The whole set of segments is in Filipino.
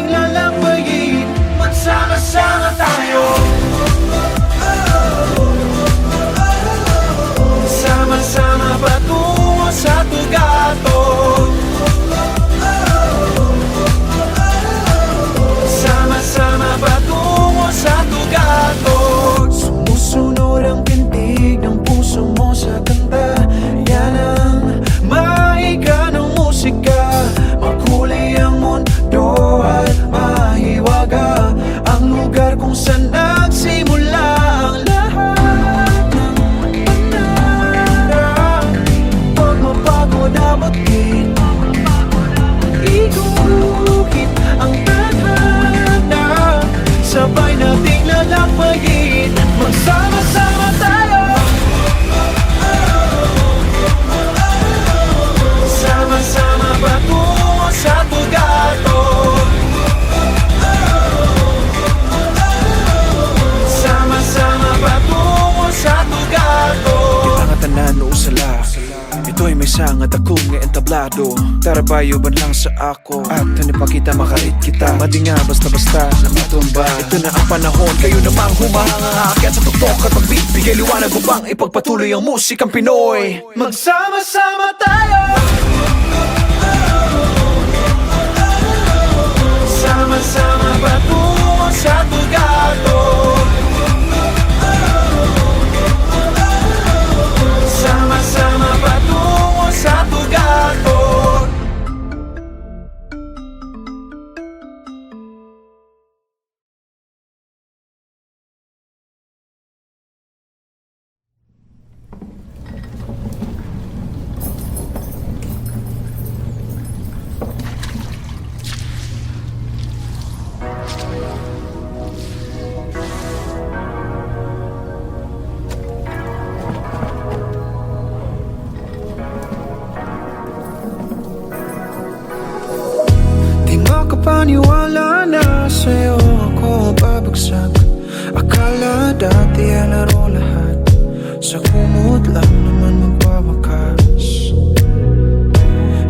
nating lalampayin. Magsama-sama tayo, sama-sama patungo sa tugatog. Sama-sama patungo sa tugatog. Sumusunod ang pintig ng puso mo sa kanta. Yan ang maika ng musika. Makulay ang mundo at mahiwaga, ang lugar kung saan nagsimula ang lahat ng pangarap. Huwag mapagod abutin, iguhit ang tadhana. Sabay nating lalampayin. Magsama-sama tayo, sama-sama patungo sa tugatog. Sama-sama patungo sa tugatog. Kita nga tanan no usala, ito'y may sangad akong nga entablado. Tarabayo ban lang sa ako, at ano pa kita makarit kita. Madi nga basta-basta na matumba. Ito na ang panahon, kayo namang humahanga. Kaya sa tuktok at pagbit, bigay liwanag upang ipagpatuloy ang musikang Pinoy. Magsama-sama tayo, sama-sama patungo sa tugatog. Sama-sama patungo sa tugatog. Di makapaniwala na sa'yo ako babagsak. Akala dati ay laro lahat, sa kumot lang naman magwawakas.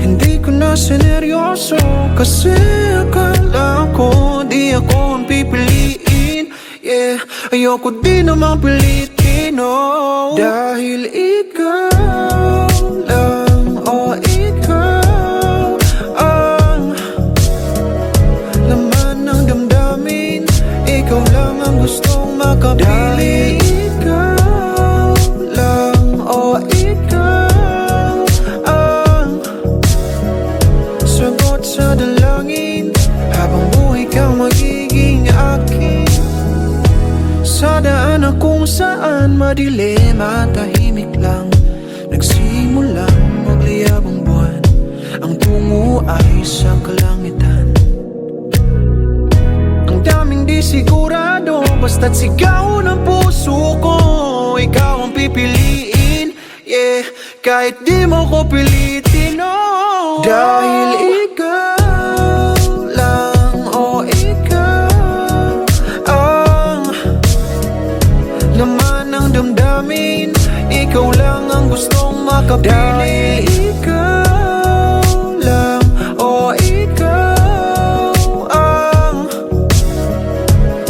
Hindi ko na sineryoso kasi akala ko di ako ang pipiliin. Yeah, ayoko di naman pilitin, oh. Dahil ikaw lang, oh ikaw ang laman ng damdamin. Ikaw lang ang gustong makapili. Dahil ikaw lang, oh ikaw ang sagot sa dalangin. Habang buhay kang magiging akin. Sa daanan kung saan madilim at tahimik lang, nagsimulang magliyab ang buwan. Ang tungo ay sa kalangitan. Ang daming di sigurado, basta't sigaw ng puso ko, ikaw ang pipiliin. Yeah, kahit di mo ko pilitin, oh. Dahil ikaw lang, oh ikaw ang laman ng damdamin. Ikaw lang ang gustong makapili. Dahil ikaw lang, oh ikaw ang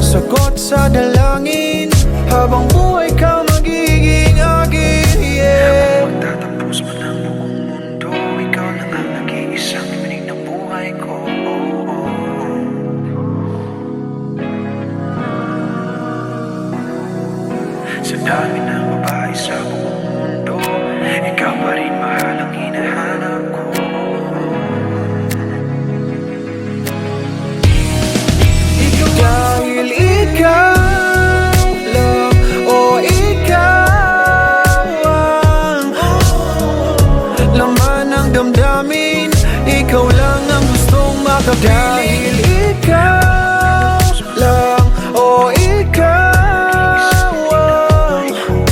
sagot sa dalangin. Habang buhay ka magiging akin, yeah. Magtatapos man ang buong mundo, ikaw lang ang nag-iisang iminig ng buhay ko, oh, oh. Sa dami ng babae sa buong mundo, ikaw pa rin mahal ang hinahanap ko. Dahil ikaw lang, oh ikaw ang laman ng damdamin. Ikaw lang ang gustong makapili. Dahil ikaw lang, oh ikaw ang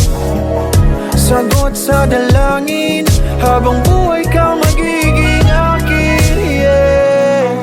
sagot sa dalangin. Habang buhay ka magiging akin, yeah.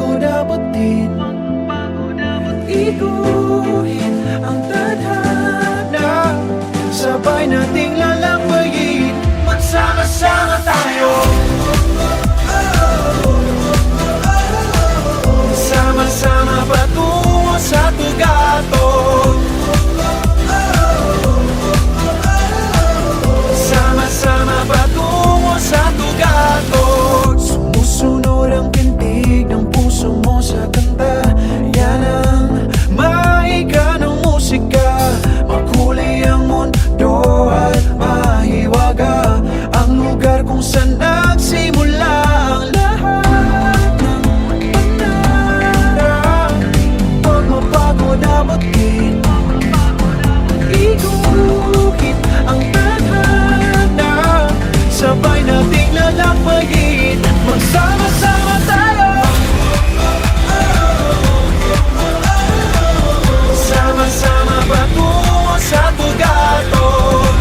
magbago dapat din. Iguhin ang tadhana, sabay nating lalampayin, magsama-sama tayo. Sama-sama patungo sa tugatog. Sama-sama patungo sa tugatog. Sumusunod ang pintig ng puso mo sa kanta. Yan ang mahika ng musika. Makulay ang mundo at mahiwaga, ang lugar kung saan nagsimula ang lahat ng pangarap. Huwag mabago dapat din. Iguhit ang tadhana, sabay nating lalampayin, magsama-sama tayo. Sama-sama patungo sa tugatog.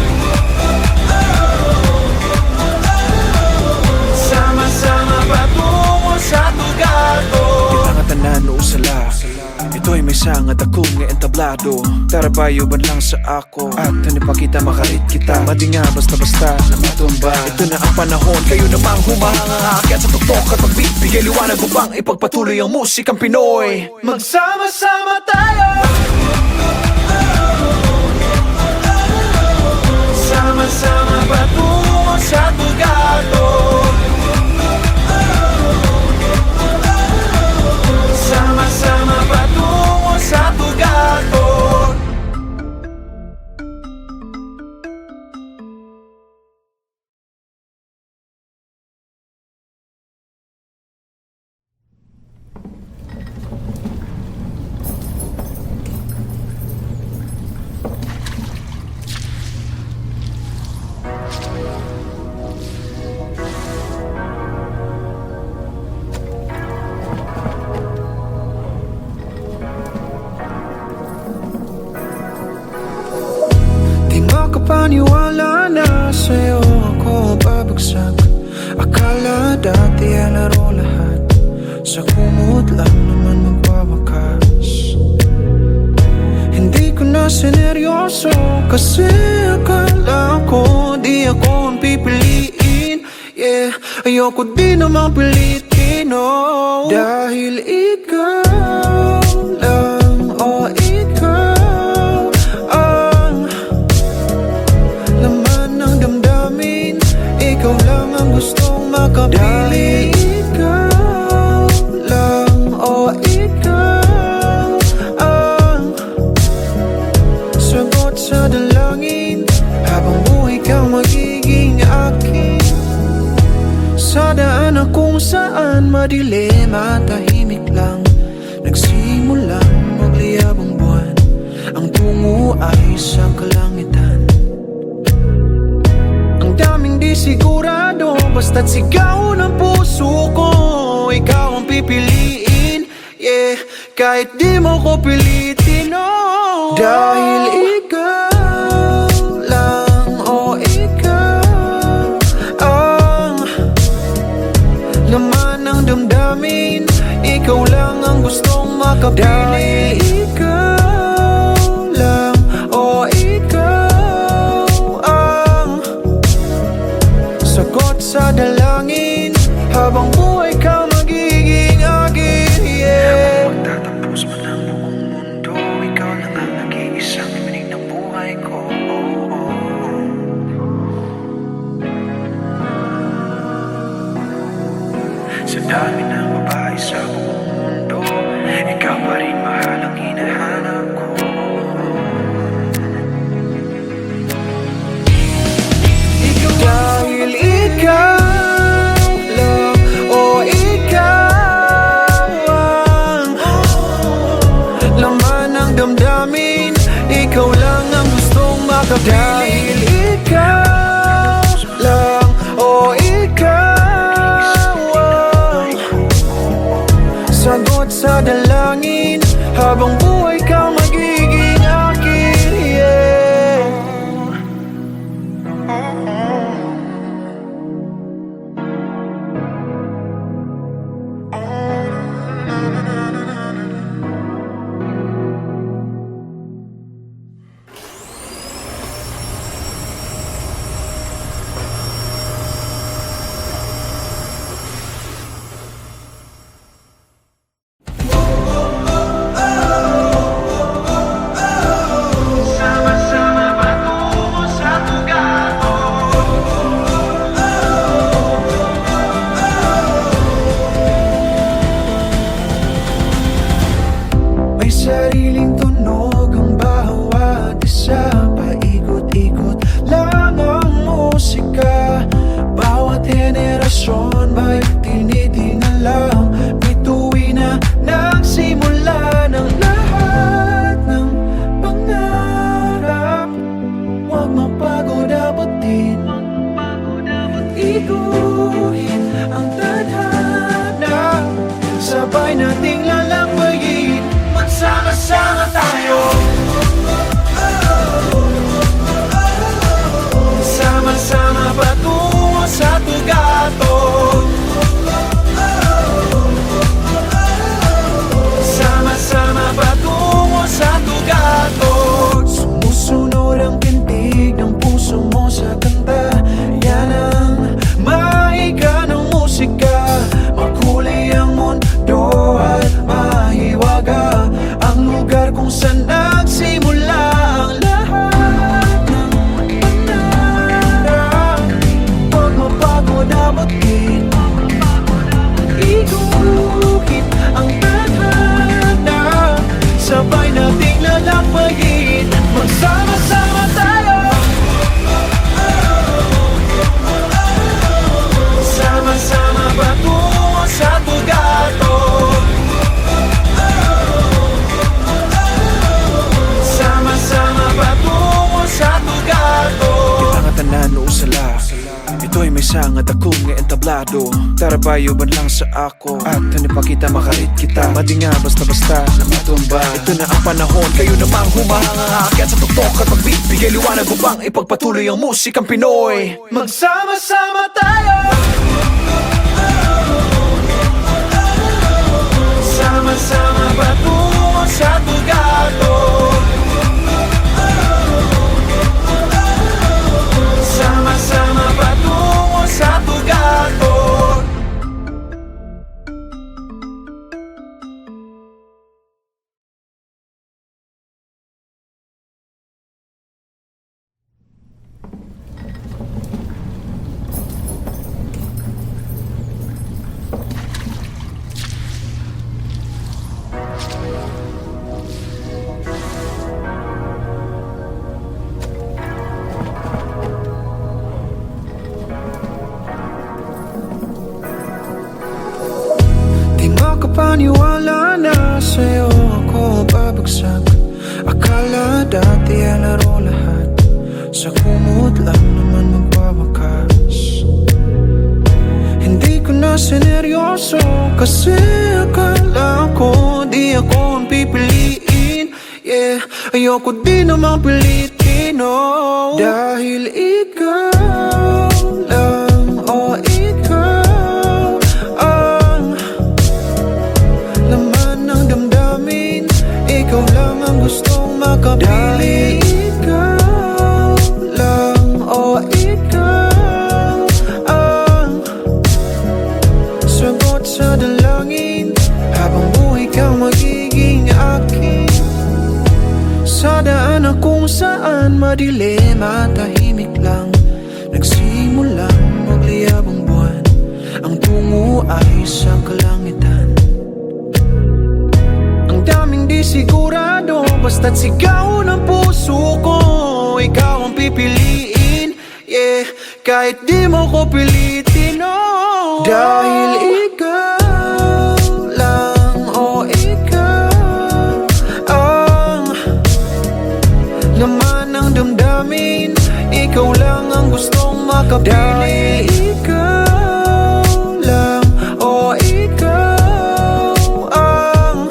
Sama-sama patungo sa tugatog. Kitang tanan o sala, ito'y may sangad akong nga entablado. Tara bayuban lang sa ako, at ano pa kita makarit kita. Madi nga basta-basta na matumba. Ito na ang panahon, kayo namang humahanga. Kaya sa tuktok at magbibigay liwanag upang ipagpatuloy ang musikang Pinoy. Magsama-sama tayo. Sama-sama patungo sa tugatog. Sama-sama patungo sa tugatog. Di makapaniwala na sa'yo ako babagsak. Akala dati ay laro lahat, sa kumot lang naman magwawakas. Hindi ko na sineryoso kasi akala ko di ako ang pipiliin. Yeah, ayoko di naman pilitin, oh. Dahil ikaw lang, oh ikaw ang laman ng damdamin. Ikaw lang ang gustong makapili. Dahil ikaw lang, oh ikaw ang sagot sa dalangin. Habang buhay kang magiging akin, sa daan kung saan madilim at tahimik lang, nagsimulang magliyab ang buwan. Ang tungo ay sa kalangitan. Ang daming di sigurado, basta't sigaw ng puso ko, ikaw ang pipiliin. Yeah, kahit di mo ko pilitin, oh. Dahil ikaw lang, oh ikaw ang laman ng damdamin. Ikaw lang ang gustong makapili. Dahil ikaw lang, oh ikaw ang sagot sa dalangin. Habang buhay kang magiging akin, yeah. Magtatapos man ang buong mundo, ikaw lang ang nag-iisang iminig ng buhay ko, oh, oh, oh. Sa dami ng babae sa buong mundo, ikaw pa rin mahal ang hinahanap ko. Dahil ikaw lang, oh ikaw ang laman ng damdamin. Ikaw lang ang gustong makapili. Dahil ikaw lang, oh ikaw ang sagot sa dalangin. Habang buhay kang magiging akin, yeah. sariling tunog ang bawat isa. Paikot-ikot lang ang musika. Bawat henerasyon may tinitingnan lang. Bituin na nagsimula ng lahat ng pangarap. Huwag mapagod abutin, iguhin ang tadhana. Sabay nating lalampayin, magsama-sama tayo. Sama-sama patungo sa tugatog. Sama-sama patungo sa tugatog. Sumusunod ang pintig ng puso mo sa kanta. Yan ang mahika ng musika. Makulay ang mundo at mahiwaga. Ang lugar kung saan nagsimula ang lahat ng pangarap. Huwag mapagod abutin, iguhit ang tadhana. Sabay nating lalampayin, magsama-sama tayo. Sama-sama patungo sa tugatog. Sama-sama patungo sa tugatog. Kita nga tanan o usala, ito'y may sangad akong nga entablado. Tara bayo ban lang sa ako, at tanipakita makarit kita. Madi nga basta-basta na matumba. Ito na ang panahon, kayo namang humahangakit sa tuktok at magbibigay liwanag upang ipagpatuloy ang musikang Pinoy. Magsama-sama tayo. Sama-sama patungo sa tugatog. Sama-sama patungo sa tugatog. Di makapaniwala na sa'yo ako babagsak. Akala dati ay laro lahat, sa kumot lang naman magwawakas. Hindi ko na sineryoso kasi akala ko di ako ang pipiliin. Yeah, ayoko di naman pilitin, oh. Dahil ikaw lang, oh ikaw ang laman ng damdamin. Ikaw lang ang gustong makapili. Ikaw lang, oh ikaw ang sagot sa dalangin. Habang buhay kang magiging akin. Sa daanan kung saan madilim at tahimik lang, nagsimulang magliyab ang buwan. Ang tungo ay sa kalangitan. Ang daming di sigurado, basta't sigaw ng puso ko. Ikaw ang pipiliin, yeah, kahit di mo ko pilitin, oh. Dahil ikaw lang, oh ikaw ang laman ng damdamin. Ikaw lang ang gustong makapili. Dahil ikaw lang, oh ikaw ang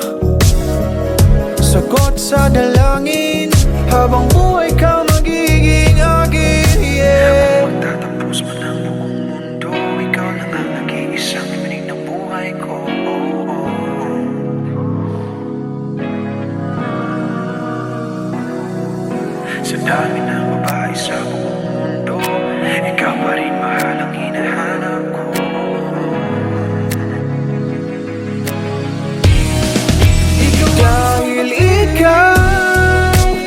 sagot sa dalangin. Habang buhay ka magiging akin, yeah. Magtatapos man ang buong mundo, ikaw lang ang nag-iisang iminig ng buhay ko, oh, oh. Sa dami ng babae sa buong mundo, ikaw pa rin mahal ang hinahanap ko. Dahil ikaw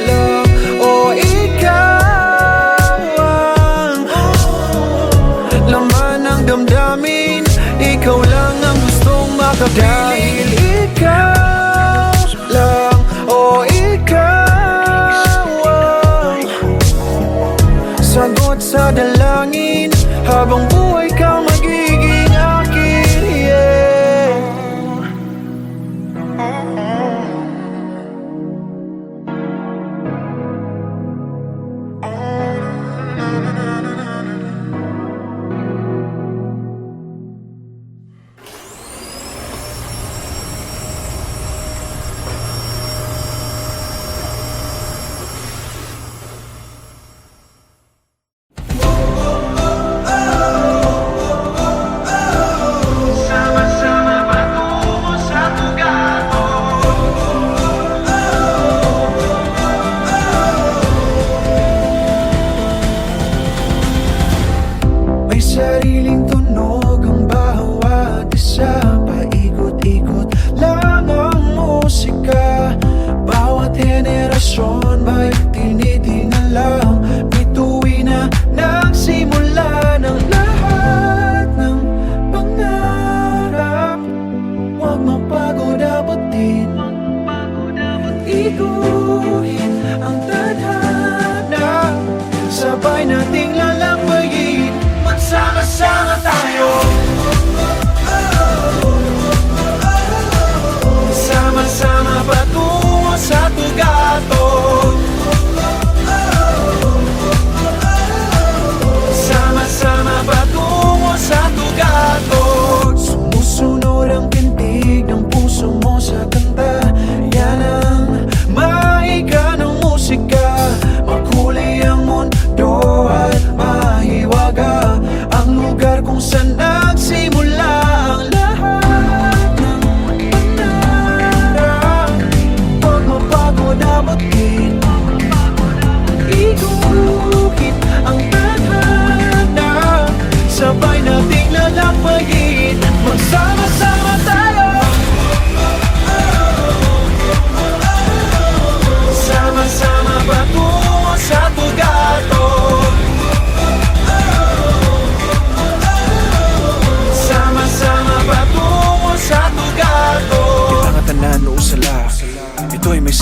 lang, oh ikaw ang laman ng damdamin. Ikaw lang ang gustong makapili. Dahil ikaw lang,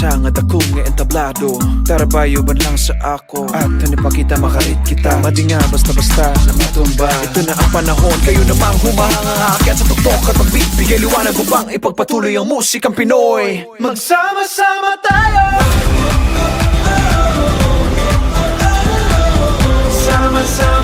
sangad ako nga entablado. Tara bayo ban lang sa ako at hanipakita makarit kita. Madi nga basta-basta na matumba. Ito na ang panahon, kayo namang humahanga. Kaya sa tuktok at pagbit, bigay liwanag upang ipagpatuloy ang musikang Pinoy. Magsama-sama tayo, sama-sama